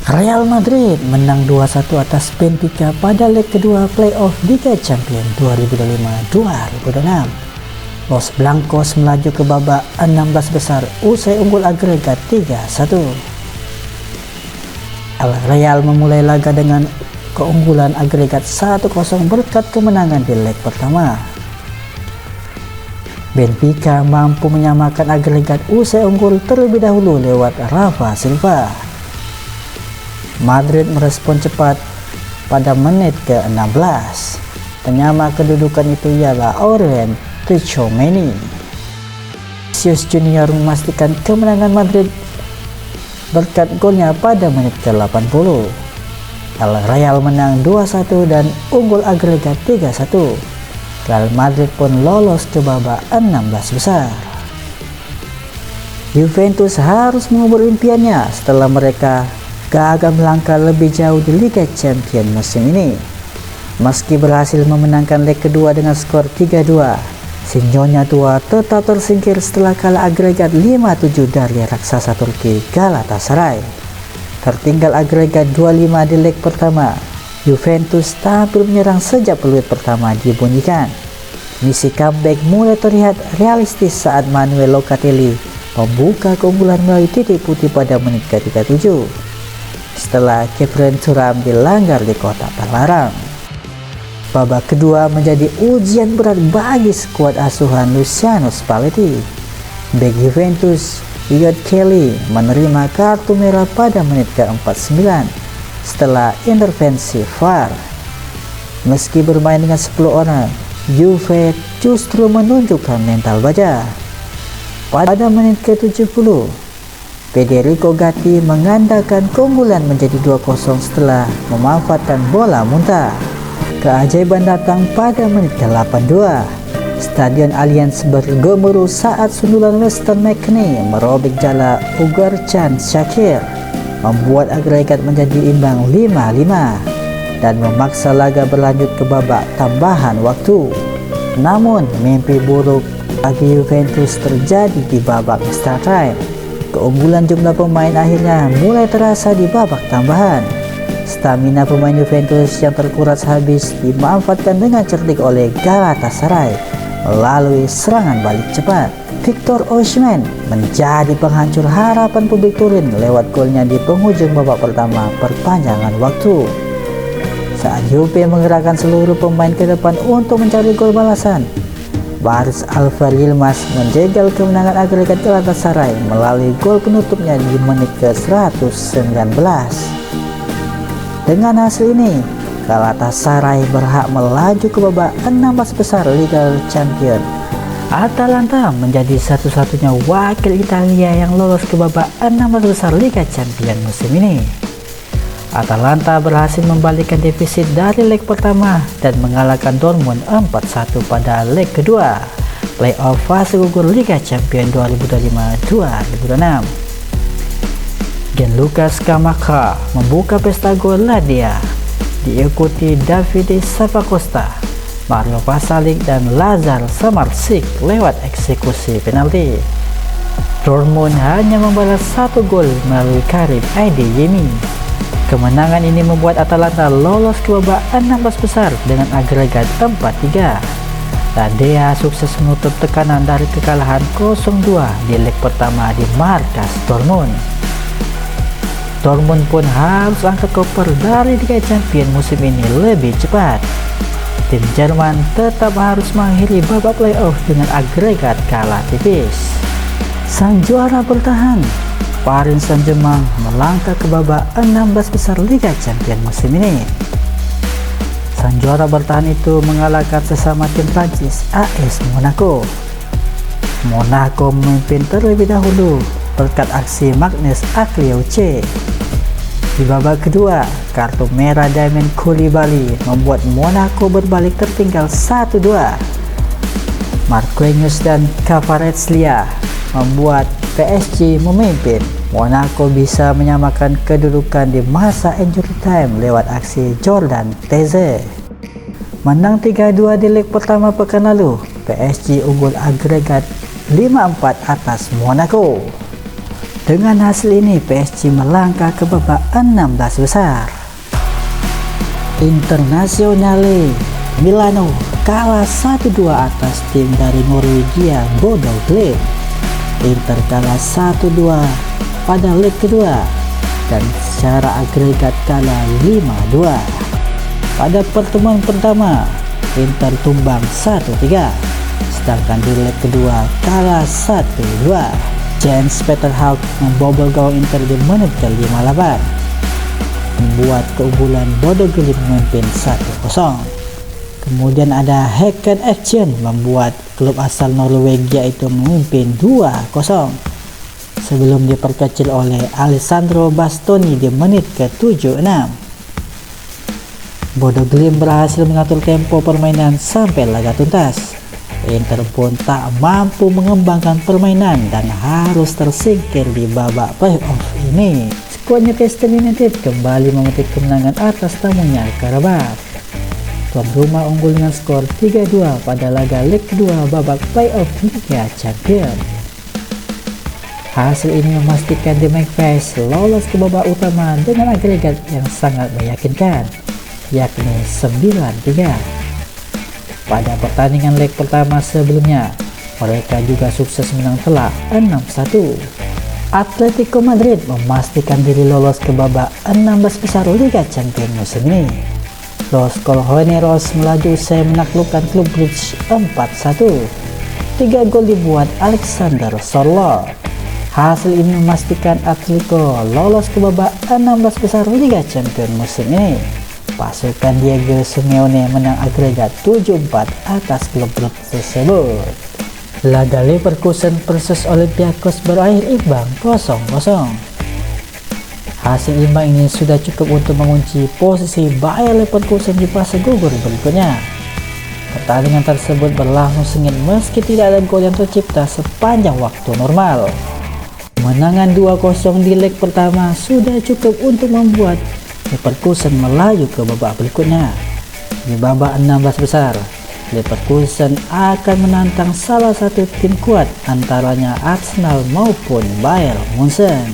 Real Madrid menang 2-1 atas Benfica pada leg kedua playoff Liga Champions 2005-2006. Los Blancos melaju ke babak 16 besar usai unggul agregat 3-1. Real memulai laga dengan keunggulan agregat 1-0 berkat kemenangan di leg pertama. Benfica mampu menyamakan agregat usai unggul terlebih dahulu lewat Rafa Silva. Madrid merespon cepat pada menit ke-16. Penyama kedudukan itu ialah Aurelien Tchouameni. Vinicius Junior memastikan kemenangan Madrid berkat golnya pada menit ke-80. Real menang 2-1 dan unggul agregat 3-1. Real Madrid pun lolos ke babak 16 besar. Juventus harus mengubur impiannya setelah mereka gagal melangkah lebih jauh di Liga Champions musim ini. Meski berhasil memenangkan leg kedua dengan skor 3-2, Sinyonya tua tetap tersingkir setelah kalah agregat 5-7 dari raksasa Turki Galatasaray. Tertinggal agregat 2-5 di leg pertama, Juventus tampil menyerang sejak peluit pertama dibunyikan. Misi comeback mulai terlihat realistis saat Manuel Locatelli membuka keunggulan melalui titik putih pada menit ke-37. Setelah Kevin Thuram dilanggar di kotak terlarang. Babak kedua menjadi ujian berat bagi skuad asuhan Luciano Spalletti. Bek Juventus, Elliot Kelly menerima kartu merah pada menit ke-49 setelah intervensi VAR. Meski bermain dengan 10 orang, Juve justru menunjukkan mental baja. Pada menit ke-70, Federico Gatti mengandalkan keunggulan menjadi 2-0 setelah memanfaatkan bola muntah. Keajaiban datang pada menit ke-82. Stadion Allianz bergemuruh saat sundulan Weston McKennie merobek jala Uğurcan Şakir, membuat agregat menjadi imbang 5-5 dan memaksa laga berlanjut ke babak tambahan waktu. Namun mimpi buruk bagi Juventus terjadi di babak extra time. Keunggulan jumlah pemain akhirnya mulai terasa di babak tambahan. Stamina pemain Juventus yang terkuras habis dimanfaatkan dengan cerdik oleh Galatasaray melalui serangan balik cepat. Victor Osimhen menjadi penghancur harapan publik Turin lewat golnya di penghujung babak pertama perpanjangan waktu. Saat Juve menggerakkan seluruh pemain ke depan untuk mencari gol balasan, Baris Alvaro Yilmaz menjegal kemenangan agregat Galatasaray melalui gol penutupnya di menit ke-119. Dengan hasil ini, Galatasaray berhak melaju ke babak 16 besar Liga Champions. Atalanta menjadi satu-satunya wakil Italia yang lolos ke babak 16 besar Liga Champions musim ini. Atalanta berhasil membalikkan defisit dari leg pertama dan mengalahkan Dortmund 4-1 pada leg kedua playoff fase gugur Liga Champions 2005-2006. Gianluca Scamacca membuka pesta gol Lazio, diikuti Davide Zappacosta, Mario Pasalic dan Lazar Samardzic lewat eksekusi penalti. Dortmund hanya membalas 1 gol melalui Karim Adeyemi. Kemenangan ini membuat Atalanta lolos ke babak 16 besar dengan agregat 4-3. Lazio sukses menutup tekanan dari kekalahan 0-2 di leg pertama di markas Dortmund. Dortmund pun harus angkat koper dari Liga Champions musim ini lebih cepat. Tim Jerman tetap harus mengakhiri babak playoff dengan agregat kalah tipis. Sang juara bertahan, Paris Saint-Germain melangkah ke babak 16 besar Liga Champions musim ini. Sang juara bertahan itu mengalahkan sesama tim Prancis AS Monaco. Monaco memimpin terlebih dahulu berkat aksi Magnus Aklioche. Di babak kedua, kartu merah Damien Coulibaly membuat Monaco berbalik tertinggal 1-2. Marquinhos dan Kvaratskhelia membuat PSG memimpin. Monaco bisa menyamakan kedudukan di masa injury time lewat aksi Jordan Teze. Menang 3-2 di leg pertama pekan lalu, PSG unggul agregat 5-4 atas Monaco. Dengan hasil ini PSG melangkah ke babak 16 besar. Internazionale Milano kalah 1-2 atas tim dari Norwegia Bodo Glimt. Inter kalah 1-2 pada leg kedua dan secara agregat kalah 5-2. Pada pertemuan pertama, Inter tumbang 1-3, sedangkan di leg kedua kalah 1-2. Jens Peter Hauck membobol gawang Inter di menit ke-58, membuat keunggulan Bodo Glimt memimpin 1-0. Kemudian ada Häcken Action membuat klub asal Norwegia itu memimpin 2-0 sebelum diperkecil oleh Alessandro Bastoni di menit ke-76. Bodo Glimt berhasil mengatur tempo permainan sampai laga tuntas. Inter pun tak mampu mengembangkan permainan dan harus tersingkir di babak playoff ini. Skuad Newcastle United kembali memetik kemenangan atas tamunya Karabakh. Tuan rumah unggul dengan skor 3-2 pada laga leg kedua babak playoff Liga Champions. Hasil ini memastikan The Magpies lolos ke babak utama dengan agregat yang sangat meyakinkan, yakni 9-3. Pada pertandingan leg pertama sebelumnya, mereka juga sukses menang telak 6-1. Atletico Madrid memastikan diri lolos ke babak 16 besar Liga Champions musim ini. Los Colchoneros melaju usai menaklukkan klub Bruges 4-1. 3 gol dibuat Alexander Sørloth. Hasil ini memastikan Atletico lolos ke babak 16 besar Liga Champions musim ini. Pasukan Diego Simeone menang agregat 7-4 atas klub tersebut. Laga Leverkusen versus Olympiakos berakhir imbang 0-0. Hasil imbang ini sudah cukup untuk mengunci posisi Bayer Leverkusen di fase gugur berikutnya. Pertandingan tersebut berlangsung sengit meski tidak ada gol yang tercipta sepanjang waktu normal. Kemenangan 2-0 di leg pertama sudah cukup untuk membuat Leverkusen melaju ke babak berikutnya. Di babak 16 besar, Leverkusen akan menantang salah satu tim kuat antaranya Arsenal maupun Bayern Munchen.